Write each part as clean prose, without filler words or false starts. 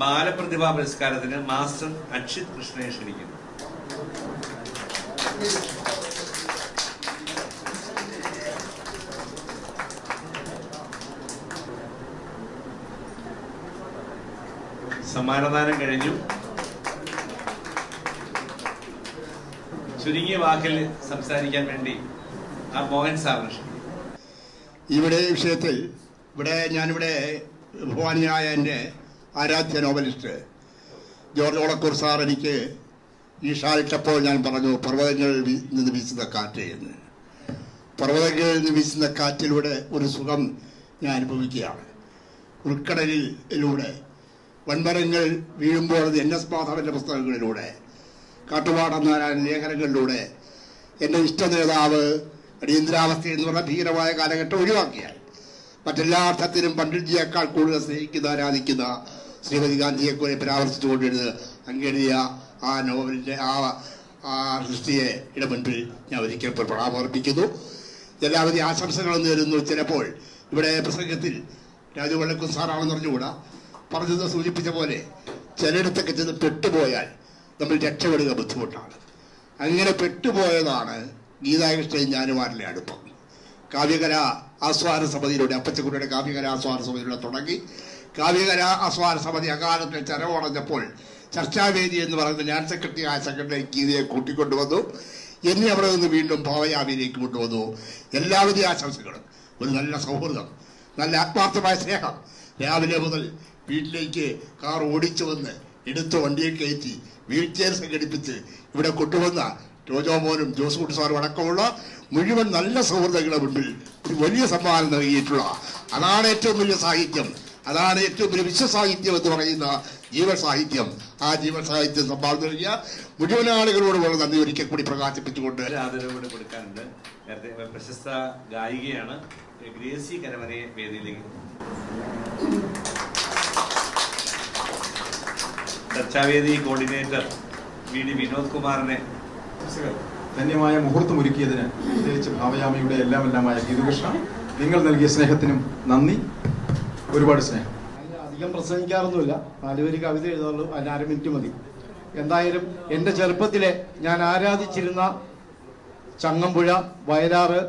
ബാലപ്രതിഭാ പുരസ്കാരത്തിന് മാസ്റ്റർ അക്ഷിത് കൃഷ്ണയെ ക്ഷണിക്കുന്നു. സമ്മാനദാനം കഴിഞ്ഞു. ചുരുങ്ങിയ വാക്കിൽ സംസാരിക്കാൻ വേണ്ടി മോഹൻ സാറിന് ഇവിടെ വിഷയത്തിൽ ഞാനിവിടെ ബഹുമാനിയായ എൻ്റെ ആരാധ്യ നോവലിസ്റ്റ് ജോർജ് ഓണക്കൂർ സാർ എനിക്ക് ഈ ഷാലിട്ടപ്പോൾ ഞാൻ പറഞ്ഞു, പർവ്വതങ്ങളിൽ നിന്ന് വീശുന്ന കാറ്റ് എന്ന്. പർവ്വതങ്ങളിൽ നിന്ന് വീശുന്ന കാറ്റിലൂടെ ഒരു സുഖം ഞാൻ അനുഭവിക്കുകയാണ്. ഉൾക്കടലിലൂടെ വൻമരങ്ങൾ വീഴുമ്പോൾ NS മാധവൻ്റെ പുസ്തകങ്ങളിലൂടെ, കാട്ടുപാടന്നാരായണ ലേഖനങ്ങളിലൂടെ എൻ്റെ ഇഷ്ട നേതാവ് അടിയന്തരാവസ്ഥ എന്ന് പറഞ്ഞ ഭീകരമായ കാലഘട്ടം ഒഴിവാക്കിയാൽ മറ്റെല്ലാ അർത്ഥത്തിലും പണ്ഡിറ്റ്ജിയേക്കാൾ കൂടുതൽ സ്നേഹിക്കുന്ന ആരാധിക്കുന്ന ശ്രീമതി ഗാന്ധിയെക്കുറിച്ച് പരാമർശിച്ചുകൊണ്ടിരുന്നത് അങ്ങെഴുതിയ ആ നോവലിൻ്റെ ആ സൃഷ്ടിയെ മുൻപിൽ ഞാൻ ഒരിക്കൽ പ്രണാമർപ്പിക്കുന്നു. എല്ലാവരും ആശംസകളും നേരുന്നു. ചിലപ്പോൾ ഇവിടെ പ്രസംഗത്തിൽ രാജു വള്ളക്കൂർ സാറാണെന്ന് പറഞ്ഞുകൂടാ, പറഞ്ഞത് സൂചിപ്പിച്ച പോലെ ചിലയിടത്തൊക്കെ ചെന്ന് പെട്ടുപോയാൽ നമ്മൾ രക്ഷപ്പെടുക ബുദ്ധിമുട്ടാണ്. അങ്ങനെ പെട്ടുപോയതാണ് ഗീതാകൃഷ്ണൻ ഞാനുമാരിലെ അടുപ്പം. കാവ്യകല ആസ്വാദന സമിതിയിലൂടെ, അപ്പച്ചക്കുട്ടിയുടെ കാവ്യകല ആസ്വാദന സമിതിയിലൂടെ തുടങ്ങി. കാവ്യകല ആസ്വാദന സമിതി അകാലത്തെ ചരമടഞ്ഞപ്പോൾ ചർച്ചാവേദി എന്ന് പറയുന്നത് ഞാൻ സെക്രട്ടറി ആയ സെക്രട്ടറി ഗീതയെ കൂട്ടിക്കൊണ്ടുവന്നു. എന്നെ അവിടെ നിന്ന് വീണ്ടും ഭാവയാവിയിലേക്ക് കൊണ്ടുവന്നു. എല്ലാവിധ ആശംസകളും, ഒരു നല്ല സൗഹൃദം, നല്ല ആത്മാർത്ഥമായ സ്നേഹം. രാവിലെ മുതൽ വീട്ടിലേക്ക് കാർ ഓടിച്ചു വന്ന് എടുത്ത് വണ്ടിയിൽ കയറ്റി വീൽ ചെയർ സംഘടിപ്പിച്ച് ഇവിടെ കൊണ്ടുവന്ന ടോജോ മോനും ജോസ് കുട്ടി സാറും അടക്കമുള്ള മുഴുവൻ നല്ല സൗഹൃദങ്ങളുടെ മുൻപിൽ ഒരു വലിയ സമ്മാനം നൽകിയിട്ടുള്ള, അതാണ് ഏറ്റവും വലിയ സാഹിത്യം, അതാണ് ഏറ്റവും വലിയ വിശ്വസാഹിത്യം എന്ന് പറയുന്ന ജീവൻ സാഹിത്യം. ആ ജീവൻ സാഹിത്യം സംഭാവന നൽകിയ മുഴുവൻ ആളുകളോടുമുള്ള നന്ദി ഒരിക്കൽ കൂടി പ്രകാശിപ്പിച്ചുകൊണ്ട് ആദരവോടെ കൊടുക്കാനുണ്ട്. നേരത്തെ പ്രശസ്ത ഗായികയാണ് ഗ്രേസി കരമനയെ വേദിയിലേക്ക്. ചർച്ചാവേദി കോർഡിനേറ്റർ VD വിനോദ് കുമാറിനെ ധന്യമായ മുഹൂർത്തം ഒരുക്കിയതിന് പ്രത്യേകിച്ച് ഭാവയാമിയുടെ എല്ലാമായ ഗീതകൃഷ്ണ, നിങ്ങൾ നൽകിയ സ്നേഹത്തിനും നന്ദി. ഒരുപാട് സ്നേഹം. അധികം പ്രസംഗിക്കാറൊന്നുമില്ല, 4 വരി കവിത എഴുതാറുള്ളൂ, അതിന് 1/2 മിനിറ്റ് മതി. എന്തായാലും എൻ്റെ ചെറുപ്പത്തിലെ ഞാൻ ആരാധിച്ചിരുന്ന ചങ്ങമ്പുഴ, വയലാറ്,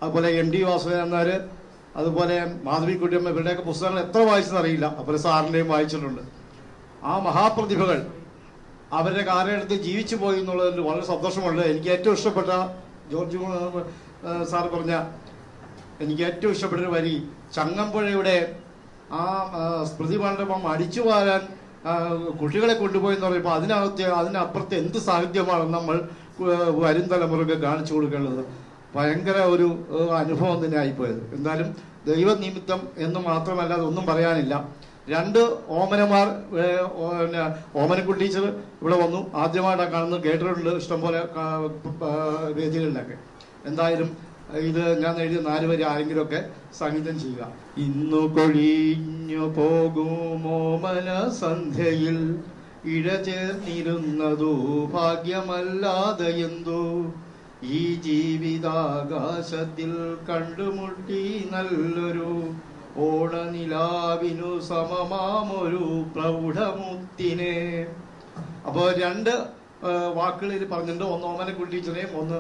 അതുപോലെ MD വാസുദേവൻ നായർ, അതുപോലെ മാധവിക്കുട്ടിയമ്മ, ഇവരുടെയൊക്കെ പുസ്തകങ്ങൾ എത്ര വായിച്ചെന്നറിയില്ല. അതുപോലെ സാറിൻ്റെയും വായിച്ചിട്ടുണ്ട്. ആ മഹാപ്രതിഭകൾ അവരുടെ കാലഘട്ടത്തിൽ ജീവിച്ചു പോയി എന്നുള്ളതിൽ വളരെ സന്തോഷമുണ്ട്. എനിക്ക് ഏറ്റവും ഇഷ്ടപ്പെട്ട ജോർജ് സാർ പറഞ്ഞ എനിക്ക് ഏറ്റവും ഇഷ്ടപ്പെട്ടൊരു വരി, ചങ്ങമ്പുഴയുടെ ആ സ്മൃതി മണ്ഡപം അടിച്ചു വാരാൻ കുട്ടികളെ കൊണ്ടുപോയെന്ന് പറയുമ്പോൾ അതിനപ്പുറത്ത് എന്ത് സാഹിത്യമാണ് നമ്മൾ വരും തലമുറക്ക് കാണിച്ചു കൊടുക്കേണ്ടത്. ഭയങ്കര ഒരു അനുഭവം തന്നെ ആയിപ്പോയത്. എന്തായാലും ദൈവനിമിത്തം എന്ന് മാത്രമല്ല, അതൊന്നും പറയാനില്ല. 2 ഓമനമാർ, ഓമനക്കുട്ടി ടീച്ചർ ഇവിടെ വന്നു, ആദ്യമായിട്ടാണ് കാണുന്നത്, കേട്ടിട്ടുണ്ട് ഇഷ്ടംപോലെ വേദികളിലൊക്കെ. എന്തായാലും ഇത് ഞാൻ എഴുതിയ 4 വരി ആരെങ്കിലുമൊക്കെ സംഗീതം ചെയ്യുക. ഇന്നു കൊഴിഞ്ഞു പോകുമോമന സന്ധ്യയിൽ ഇഴചേർന്നിരുന്നതോ ഭാഗ്യമല്ലാതെ എന്തോ, ഈ ജീവിതാകാശത്തിൽ കണ്ടുമുട്ടി നല്ലൊരു ഓണനിലാവിനു സമമാമൊരു പ്രൗഢമുത്തിനെ. അപ്പോൾ 2 വാക്കുകളിൽ പറഞ്ഞിട്ടുണ്ട്. ഒന്ന് ഓമനക്കുട്ടി ടീച്ചറെയും, ഒന്ന്